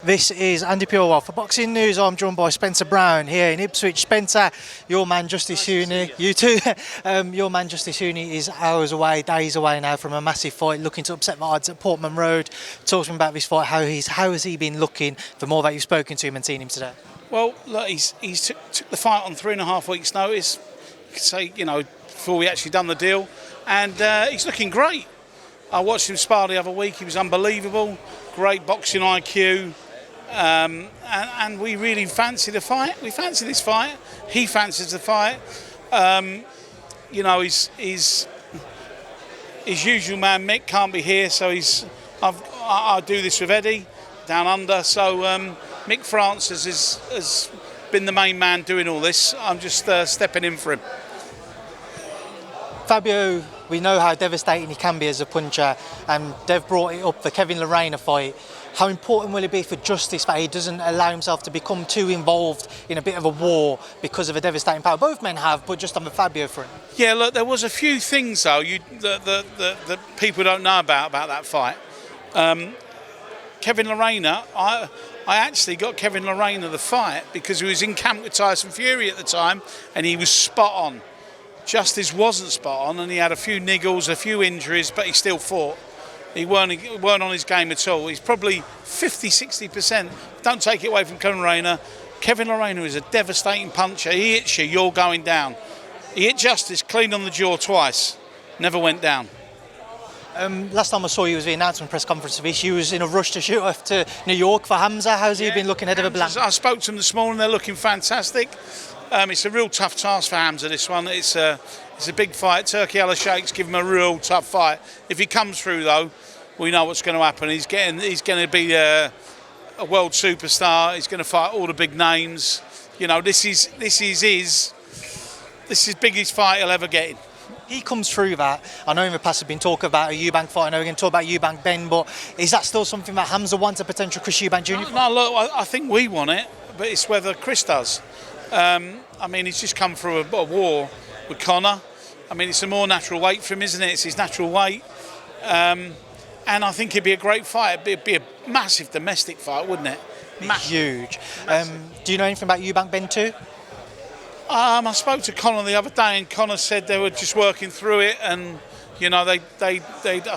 This is Andi Purewal for Boxing News. I'm joined by Spencer Brown here in Ipswich. Spencer, your man Justice Huni, you too. Your man Justice Huni is hours away, days away now from a massive fight, looking to upset the odds at Portman Road. Talk to me about this fight. How has he been looking? The more that you've spoken to him and seen him today. Well, look, he's took the fight on 3.5 weeks' notice. You could say, before we actually done the deal, and he's looking great. I watched him spar the other week. He was unbelievable. Great boxing IQ. And we really fancy the fight. We fancy this fight. He fancies the fight. His usual man Mick can't be here, so I do this with Eddie down under. So Mick Francis has been the main man doing all this. I'm just stepping in for him. Fabio, we know how devastating he can be as a puncher, and Dev brought it up, the Kevin Lerena fight. How important will it be for Justice that he doesn't allow himself to become too involved in a bit of a war because of a devastating power? Both men have, but just on the Fabio front. Yeah, look, there was a few things though that people don't know about that fight. Kevin Lerena, I actually got Kevin Lerena the fight because he was in camp with Tyson Fury at the time, and he was spot on. Justice wasn't spot on, and he had a few niggles, a few injuries, but he still fought. He weren't on his game at all. He's probably 50-60%. Don't take it away from Kevin Lerena. Kevin Lerena is a devastating puncher. He hits you, you're going down. He hit Justice clean on the jaw twice. Never went down. Last time I saw you was the announcement press conference of this. You was in a rush to shoot off to New York for Hamza. How's he been looking ahead of a Berlanga? I spoke to him this morning. They're looking fantastic. It's a real tough task for Hamza, this one. It's a big fight. Turki Al-Sheikh's give him a real tough fight. If he comes through, though, we know what's going to happen. He's going to be a world superstar. He's going to fight all the big names. This is his biggest fight he'll ever get in. He comes through that. I know in the past there's been talk about a Eubank fight. I know we're going to talk about Eubank-Benn, but is that still something that Hamza wants, a potential Chris Eubank Jr.? No, look, I think we want it, but it's whether Chris does. He's just come through a war with Conor. It's a more natural weight for him, isn't it? It's his natural weight. And I think it'd be a great fight. It'd be a massive domestic fight, wouldn't it? Huge. Do you know anything about Eubank-Benn too? I spoke to Conor the other day, and Conor said they were just working through it, and I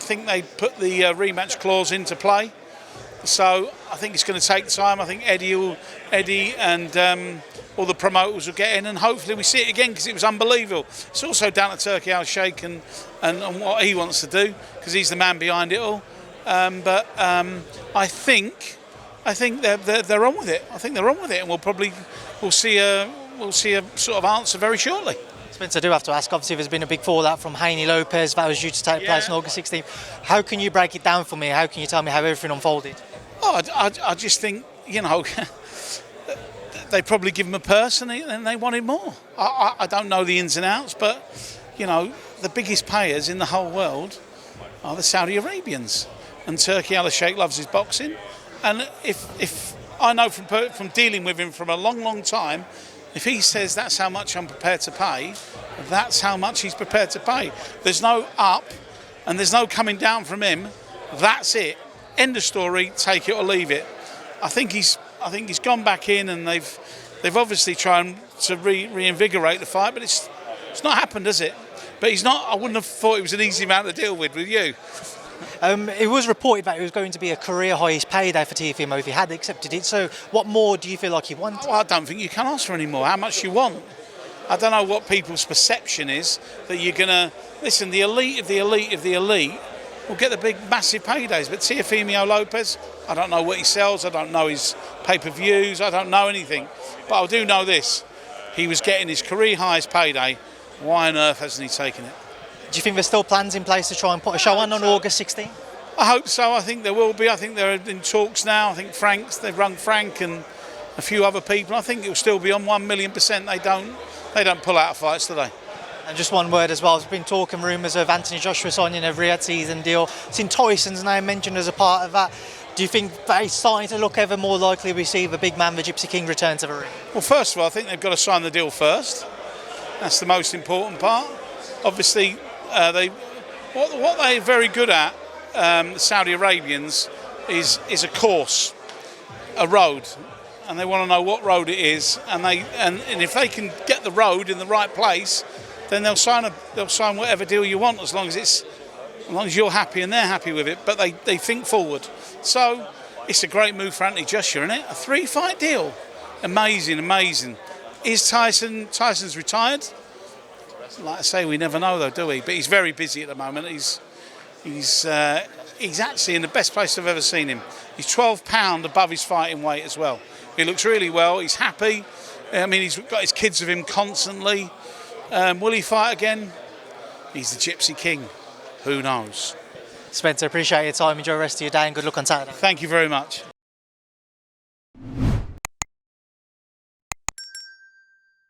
think they put the rematch clause into play. So I think it's going to take time. I think Eddie and all the promoters will get in, and hopefully we see it again, because it was unbelievable. It's also down to Turki Al-Sheikh and what he wants to do, because he's the man behind it all. But I think they're on with it. I think they're on with it, and we'll see a sort of answer very shortly. Spencer, I do have to ask, obviously there's been a big fallout from Haney-Lopez that was due to take place on August 16th. How can you break it down for me? How can you tell me how everything unfolded? I just think, they probably give him a purse and they wanted more. I don't know the ins and outs, but, the biggest payers in the whole world are the Saudi Arabians. And Turki Al-Sheikh loves his boxing. And if I know from dealing with him from a long, long time, if he says that's how much I'm prepared to pay, that's how much he's prepared to pay. There's no up and there's no coming down from him. That's it. End of story. Take it or leave it. I think he's gone back in, and they've obviously tried to reinvigorate the fight, but it's not happened, has it? But he's not. I wouldn't have thought it was an easy man to deal with you. It was reported that it was going to be a career highest payday for Teofimo if he had accepted it. So what more do you feel like he wants? Well, I don't think you can ask for any more. How much you want? I don't know what people's perception is that you're going to... Listen, the elite of the elite of the elite will get the big, massive paydays. But Teofimo Lopez, I don't know what he sells. I don't know his pay-per-views. I don't know anything. But I do know this. He was getting his career highest payday. Why on earth hasn't he taken it? Do you think there's still plans in place to try and put a show on August 16th? I hope so. I think there will be. I think they're in talks now. I think they've rung Frank and a few other people. I think it will still be on 1,000,000%. They don't pull out of fights, do they? And just one word as well, there's been talk and rumours of Anthony Joshua signing a Riyadh season deal. Seen Tyson's name mentioned as a part of that. Do you think that he's starting to look ever more likely we see the big man, the Gypsy King, return to the ring? Well, first of all, I think they've got to sign the deal first. That's the most important part. Obviously, what they're very good at, the Saudi Arabians, is a course. a road, and they want to know what road it is, and if they can get the road in the right place, then they'll sign whatever deal you want, as long as you're happy and they're happy with it. But they think forward. So it's a great move for Anthony Joshua, isn't it? A 3-fight deal. Amazing. Is Tyson's retired? Like I say, we never know though, do we? But he's very busy at the moment. He's actually in the best place I've ever seen him. He's 12 pound above his fighting weight as well. He looks really well. He's happy. I mean, he's got his kids with him constantly. Will he fight again? He's the Gypsy King. Who knows? Spencer, appreciate your time. Enjoy the rest of your day and good luck on Saturday. Thank you very much.